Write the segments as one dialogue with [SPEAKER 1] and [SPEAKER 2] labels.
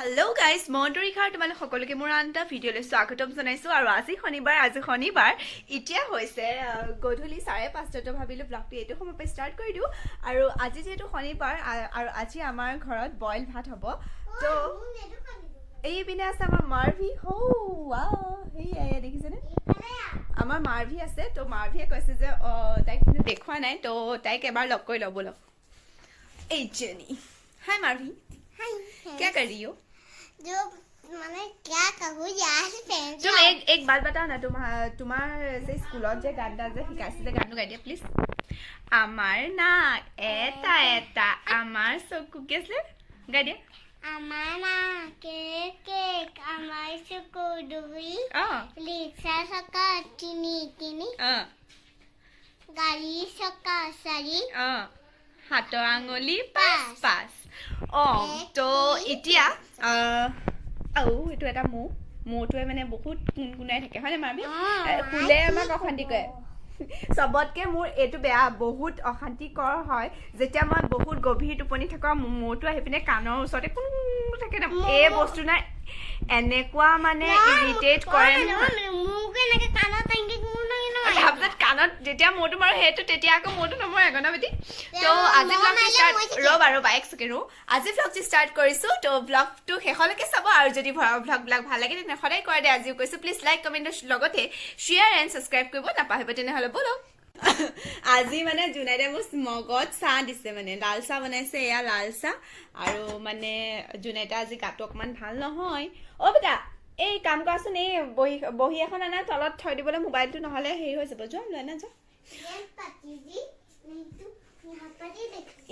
[SPEAKER 1] Hello guys, Antarikha তোমালোক সকলোকে মোৰ আনটা ভিডিঅ'লৈ স্বাগতম জনাইছো আৰু আজি শনিবাৰ ইতিয়া হৈছে গধূলি 5:30 টো ভাবিলো ব্লগটো এটো সময় পে ষ্টাৰ্ট কৰি দিও আৰু আজি যেটো শনিবাৰ আৰু আজি আমাৰ ঘৰত বইল ভাত হ'ব তো এই বিনা আছে আমাৰ মাৰভি হো ওয়াও এই দেখিছেনে আমাৰ মাৰভি আছে তো মাৰভিয়ে কৈছে যে তাই কিন্তু দেখুৱা নাই তো তাইক এবাৰ লগ কৰি লব লগ এই জেনি হাই মাৰভি
[SPEAKER 2] हाय
[SPEAKER 1] क्या कर रही हो
[SPEAKER 2] जो मैंने क्या कहूँ यार फ्रेंड्स
[SPEAKER 1] तुम एक बात बताओ ना तुम्हारे से स्कूलत जे गानটা যে শিকাইছে যে গানটো গাই দিয়া প্লিজ আমার নাক এটা এটা আমার চকু কি আছে গাই দিয়া
[SPEAKER 2] আমার নাক কেক আমার চকু দুই লিখা সকা চিনি চিনি গাড়ি সকা সারি হাতৰ আঙুলি পাঁচ পাঁচ তো এতিয়া এইটো এটা মোটোৱে মানে বহুত গুণগুণাই থাকে হয়নে মাৰবি খুলে আমাক অশান্তি কৰে সবতকে মোৰ এইটো বেয়া বহুত অশান্তিকৰ হয় যেতিয়া মই বহুত গভীৰ টোপনি থাকো মোটো আহি পিনে কাণৰ ওচৰতে কোন থাকে না এই বস্তু নাই এনেকুৱা মানে ইৰিটেট কৰে মুকে এনেকে কাণত টাঙি
[SPEAKER 1] ভাবত কাণত যেতিয়া মোটো মাৰো হেটো তেতিয়া আকৌ মোটো নমৰে গনা বেটি তো আজি ব্লগ ষ্টাৰ্ট ৰবা এক সেকেন্ড আজি ব্লগ ষ্টাৰ্ট কৰিছো তো ব্লগটো শেষলৈকে চাব আৰু যদি ব্লগ ভাল লাগে তেনে সদায় কৰে দে আজিও কৈছো প্লিজ লাইক কমেন্ট লগতে শেয়াৰ এণ্ড সাবস্ক্ৰাইব কৰিব নাপাহৰিব তেনেহলে বলো আজি মানে জুনাইদে মোক মগত চাহ দিছে মানে লাল চাহ বনাইছে এয়া লাল চাহ আৰু মানে জুনাইদা আজি গাটো অকমান ভাল নহয় ও বেটা এই কাম কৰাচোন এই বহি এখন আনা তলত থৈ দিবলৈ মোবাইলটো নহলে হেৰি হৈ যাব যোৱা লৈ না যা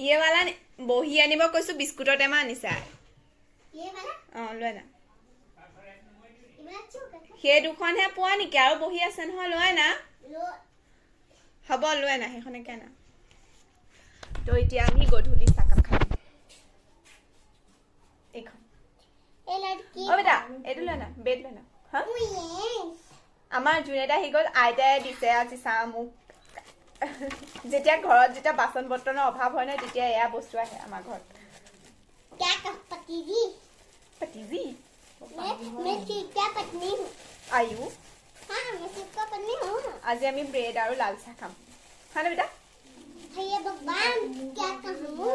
[SPEAKER 1] ইয়ে वाला বহি আনিব কৈছো বিস্কুটৰ টেমা আনিছা লৈ না সেই দুখনহে পোৱা নেকি আৰু বহি আছে নহয় লৈ না হ'ব লৈ না সেইখনে কেনা তো এতিয়া আমি গধূলি চাকাম খাম এইখন ও বেটা এইটো লৈ না বেড লৈ না হা আমাৰ জুনেটা হি গল আইতাই দিছে আজি চাহ মোক যেতিয়া ঘৰত যেতিয়া বাচন বৰ্তনৰ অভাৱ হয় না তেতিয়া এয়া বস্তু আহে আমাৰ ঘৰত
[SPEAKER 2] क्या कह
[SPEAKER 1] पतिजी
[SPEAKER 2] मैं क्या पत्नी हूँ
[SPEAKER 1] आयु
[SPEAKER 2] हाँ मैं सबका पत्नी हूँ
[SPEAKER 1] আজি আমি ব্ৰেড আৰু লাল চাহ খাম হয় না বেটা
[SPEAKER 2] भैया भगवान क्या कहूँ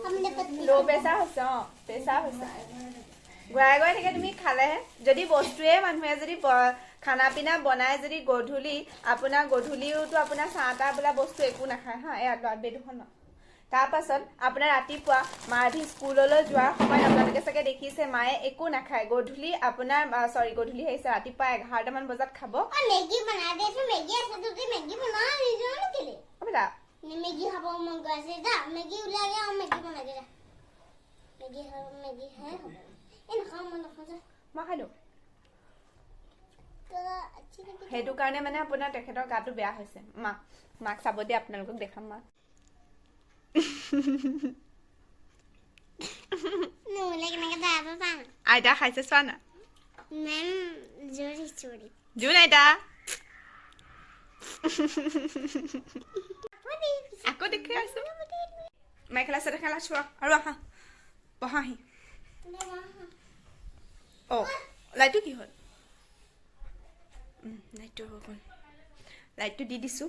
[SPEAKER 2] हमने पत्नी
[SPEAKER 1] লো প্ৰেছাৰ হৈছে প্ৰেছাৰ হৈছে গৈ থাকে তুমি খালে যদি বস্তুৱে মানুহে যদি খানা পিনা বনাই যদি গধূলি আপোনাৰ গধূলিওটো আপোনাৰ চাহটা বোলা বস্তু একো নাখায় হা এয়া বেদুখন ন তাৰ পাছত আপোনাৰ ৰাতিপুৱা মাৰভি স্কুললৈ যোৱাৰ সময়ত আপোনালোকে চাগে দেখিছে মায়ে একো নাখায় গধূলি আপোনাৰ গধূলি হৈছে ৰাতিপুৱা 11টা মান বজাত খাব
[SPEAKER 2] मैगी बना दे फिर मैगी ऐसे तो मैगी बना नहीं जाने के लिए
[SPEAKER 1] बेटा
[SPEAKER 2] मैगी खाबो मंगा से जा मैगी उला गया और मैगी बना दे मैगी है इन खाओ मन खा जा
[SPEAKER 1] মই খালো
[SPEAKER 2] तो अच्छी लगी
[SPEAKER 1] হেতু কাৰণে মানে আপোনাৰ তেখেতৰ গাটো বেয়া হৈছে মাক চাব দি আপোনালোকক দেখাম মা
[SPEAKER 2] नो लेकिन का दाबा पाना
[SPEAKER 1] আইতা খাইছে চোৱা না
[SPEAKER 2] मैम जोरी चोरी
[SPEAKER 1] জুন আইতা আকৌ দেখি আছো মেখেলা চাদৰ খেলা চোৱা আৰু আহা বহাহি লাইটটো কি হ'ল লাইটটো দি দিছো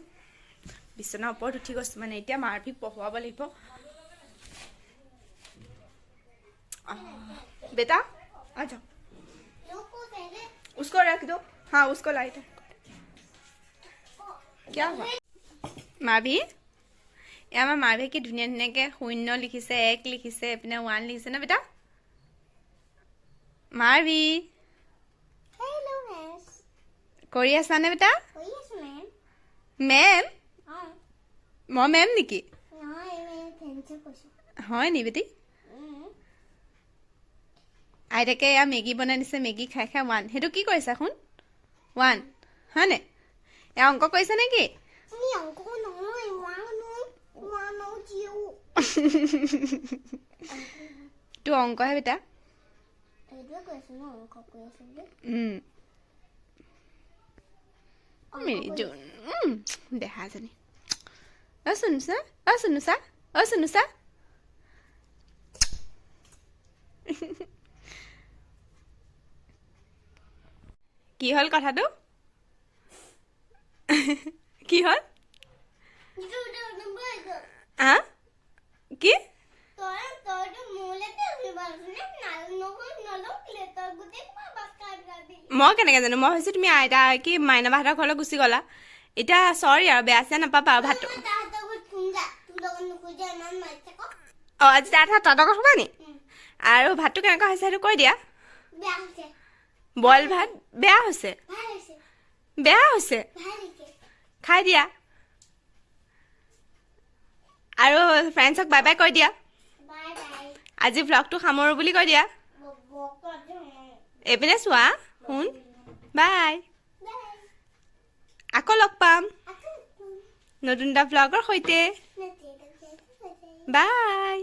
[SPEAKER 1] বিছনাৰ ওপৰত উঠি গৈছো মানে এতিয়া মাৰভিক পঢ়ুৱাব লাগিব बेटा आ जाओ उसको रख दो हाँ उसको लाइट है क्या हुआ मारवी আমাৰ মাৰভি কি ধুনীয়া ধুনীয়াকে 0 লিখিছে 1 লিখিছে এপিনে 1 লিখিছে না বেটা মাৰভি
[SPEAKER 2] हेलो मिस
[SPEAKER 1] কৰি আছা নে বেটা
[SPEAKER 2] यस मैम
[SPEAKER 1] মেম
[SPEAKER 2] हां
[SPEAKER 1] মই মেম নেকি
[SPEAKER 2] हां ये मेरे फ्रेंड से पूछो
[SPEAKER 1] হয় নি বেটি আইতাকে এয়া মেগী বনাই দিছে মেগী খাই খাই 1 হেতু কি কৰিছা শুন 1 হয়নে এয়া অংক কৰিছা নেকি
[SPEAKER 2] नहीं अंको नहीं वानो जियो
[SPEAKER 1] তো অংক হে বেটা
[SPEAKER 2] एडो क्वेश्चन ना अंको क्वेश्चन
[SPEAKER 1] मेरी जून দেখা জানি
[SPEAKER 2] কি হ'ল কথাটো কি হ'ল হা কি মই কেনেকৈ জানো মই ভাবিছোঁ তুমি আইতা কি মাইনাবাহঁতৰ ঘৰলৈ গুচি গ'লা এতিয়া চৰি আৰু বেয়া চেয়া নাপাবা আৰু ভাতটো অঁ আজি তাৰ তহঁতক শুনা নি আৰু ভাতটো কেনেকুৱা হৈছে সেইটো কৈ দিয়া বইল ভাত বেয়া হৈছে খাই দিয়া আৰু ফ্ৰেণ্ডছক বাই বাই কৈ দিয়া আজি ভ্লগটো সামৰো বুলি কৈ দিয়া এইপিনে চোৱা শুন বাই আকৌ লগ পাম নতুন এটা ভ্লগৰ সৈতে বাই